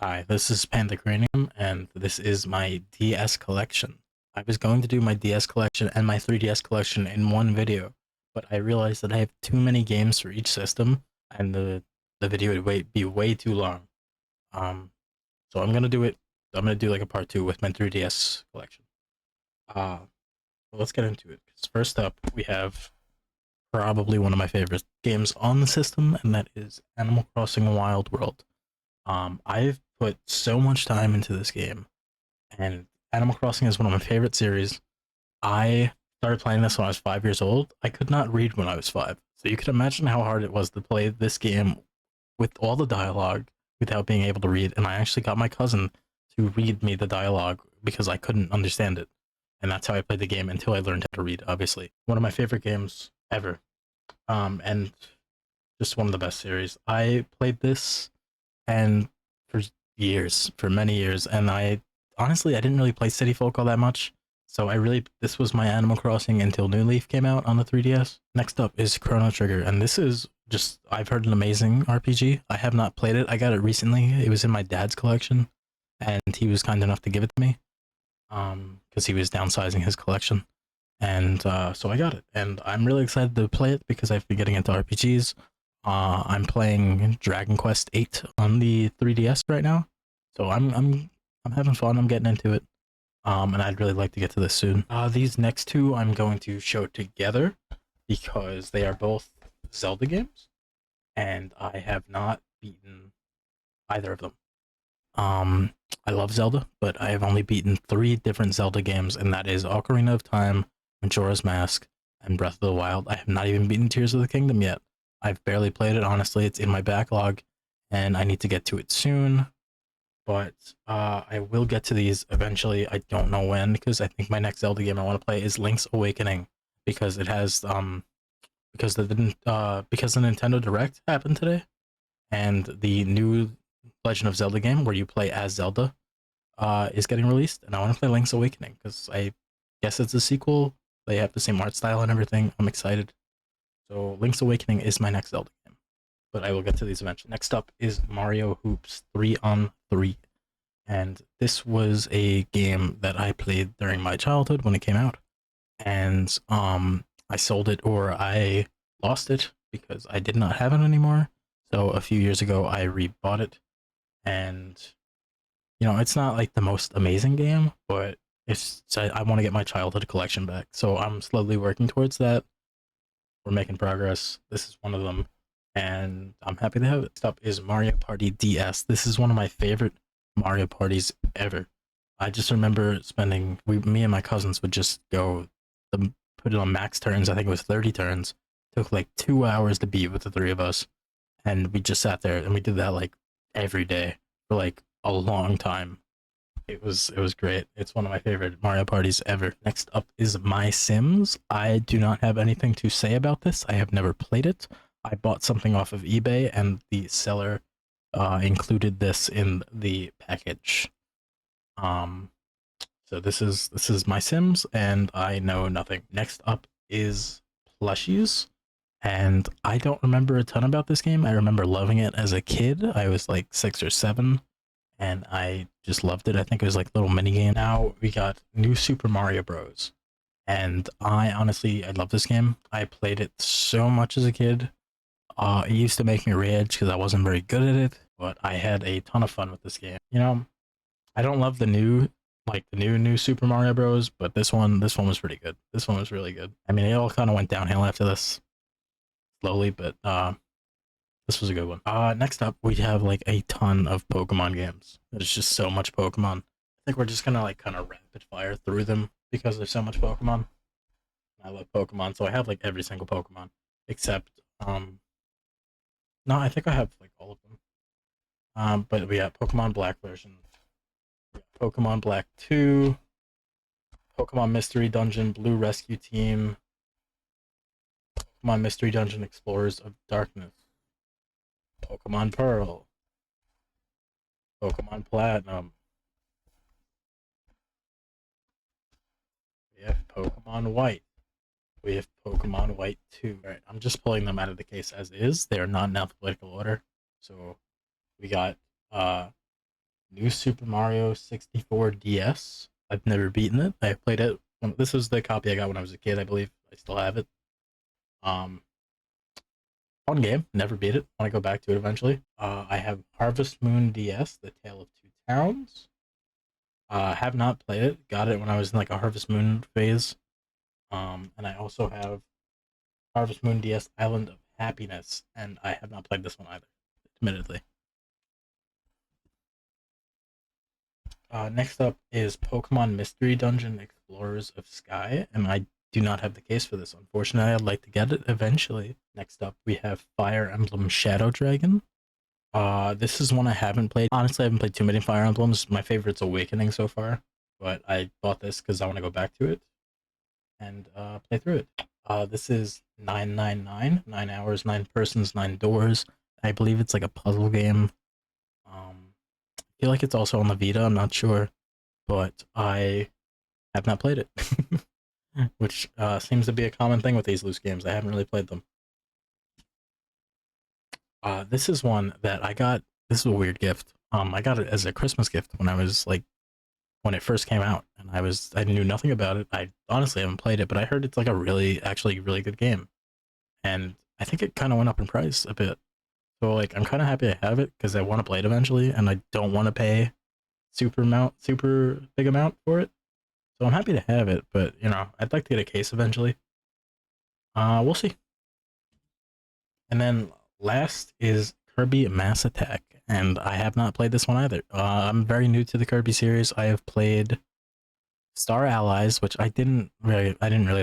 Hi, this is Pandacranium, and this is my DS collection. I was going to do my DS collection and my 3DS collection in one video, but I realized that I have too many games for each system, and the video would be way too long. Um, so I'm gonna do it. I'm gonna do like a part two with my 3DS collection. Uh, well, let's get into it. 'Cause first up, we have probably one of my favorite games on the system, and that is Animal Crossing Wild World. I've put so much time into this game, and Animal Crossing is one of my favorite series. I started playing this when I was 5 years old. I could not read when I was five, so you can imagine how hard it was to play this game with all the dialogue without being able to read. And I actually got my cousin to read me the dialogue because I couldn't understand it. And that's how I played the game until I learned how to read, obviously. One of my favorite games ever. And just one of the best series. I played this and for years, for many years, and I honestly I didn't really play City Folk all that much. So this was my Animal Crossing until New Leaf came out on the 3DS. Next up is Chrono Trigger, and this is just I've heard an amazing RPG. I have not played it. I got it recently. It was in my dad's collection, and he was kind enough to give it to me, because he was downsizing his collection, and so I got it, and I'm really excited to play it because I've been getting into RPGs. I'm playing Dragon Quest VIII on the 3DS right now, so I'm having fun. I'm getting into it, and I'd really like to get to this soon. These next two I'm going to show together because they are both Zelda games, and I have not beaten either of them. I love Zelda, but I have only beaten three different Zelda games, and that is Ocarina of Time, Majora's Mask, and Breath of the Wild. I have not even beaten Tears of the Kingdom yet. I've barely played it, honestly. It's in my backlog, and I need to get to it soon. But I will get to these eventually. I don't know when, because I think my next Zelda game I want to play is Link's Awakening, because it has because the Nintendo Direct happened today, and the new Legend of Zelda game where you play as Zelda is getting released, and I want to play Link's Awakening because I guess it's a sequel. They have the same art style and everything. I'm excited. So Link's Awakening is my next Zelda game, but I will get to these eventually. Next up is Mario Hoops 3 on 3, and this was a game that I played during my childhood when it came out, and I sold it or I lost it because I did not have it anymore. So a few years ago, I rebought it, and it's not like the most amazing game, but I want to get my childhood collection back. So I'm slowly working towards that. We're making progress. This is one of them, and I'm happy to have it. Next up is Mario Party DS. This is one of my favorite Mario parties ever. I just remember me and my cousins would just put it on max turns. I think it was 30 turns. Took like 2 hours to beat with the three of us, and we just sat there and we did that like every day for like a long time. It was great. It's one of my favorite Mario parties ever. Next up is My Sims. I do not have anything to say about this. I have never played it. I bought something off of eBay, and the seller included this in the package. Um, so this is My Sims, and I know nothing. Next up is Plushies, and I don't remember a ton about this game. I remember loving it as a kid. I was like 6 or 7, and I just loved it. I think it was like a little mini game. Now we got New Super Mario Bros. And I love this game. I played it so much as a kid. It used to make me rage because I wasn't very good at it, but I had a ton of fun with this game. I don't love the new Super Mario Bros, but this one was pretty good. This one was really good. I mean, it all kind of went downhill after this, slowly, but this was a good one. Next up, we have like a ton of Pokemon games. There's just so much Pokemon. I think we're just gonna like kind of rapid fire through them because there's so much Pokemon. I love Pokemon, so I have like every single Pokemon except no, I think I have like all of them. But we got Pokemon Black version, Pokemon Black 2, Pokemon Mystery Dungeon Blue Rescue Team, Pokemon Mystery Dungeon Explorers of Darkness, Pokemon Pearl, Pokemon Platinum. We have Pokemon White. We have Pokemon White 2. Alright, I'm just pulling them out of the case as is. They are not in alphabetical order. So we got New Super Mario 64 DS. I've never beaten it. I played it. This was the copy I got when I was a kid, I believe. I still have it. Um, Fun game. Never beat it. Want to go back to it eventually. I have Harvest Moon DS, The Tale of Two Towns. Have not played it. Got it when I was in like a Harvest Moon phase. And I also have Harvest Moon DS Island of Happiness, and I have not played this one either, admittedly. Next up is Pokemon Mystery Dungeon Explorers of Sky, and I do not have the case for this, unfortunately. I'd like to get it eventually. Next up, we have Fire Emblem Shadow Dragon. This is one I haven't played. Honestly, I haven't played too many Fire Emblems. My favorite's Awakening so far, but I bought this because I want to go back to it and play through it. This is 999, 9 hours, 9 persons, 9 doors. I believe it's like a puzzle game. I feel like it's also on the Vita, I'm not sure, but I have not played it, which seems to be a common thing with these loose games. I haven't really played them. This is one that I got. This is a weird gift. I got it as a Christmas gift when I was like when it first came out, and I knew nothing about it. I honestly haven't played it, but I heard it's like a actually really good game, and I think it kind of went up in price a bit. So like I'm kind of happy I have it because I want to play it eventually, and I don't want to pay super big amount for it. So I'm happy to have it, but you know I'd like to get a case eventually. We'll see. And then last is Kirby Mass Attack, and I have not played this one either. I'm very new to the Kirby series. I have played Star Allies, which I didn't really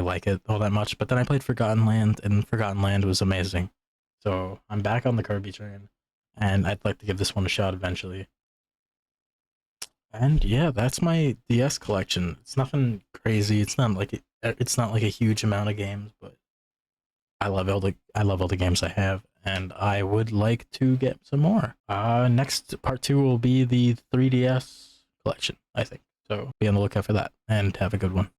like it all that much, but then I played Forgotten Land, and Forgotten Land was amazing. So I'm back on the Kirby train, and I'd like to give this one a shot eventually. And yeah, that's my DS collection. It's nothing crazy. It's not like a huge amount of games, but I love all the games I have, and I would like to get some more. Next part 2 will be the 3DS collection, I think. So be on the lookout for that, and have a good one.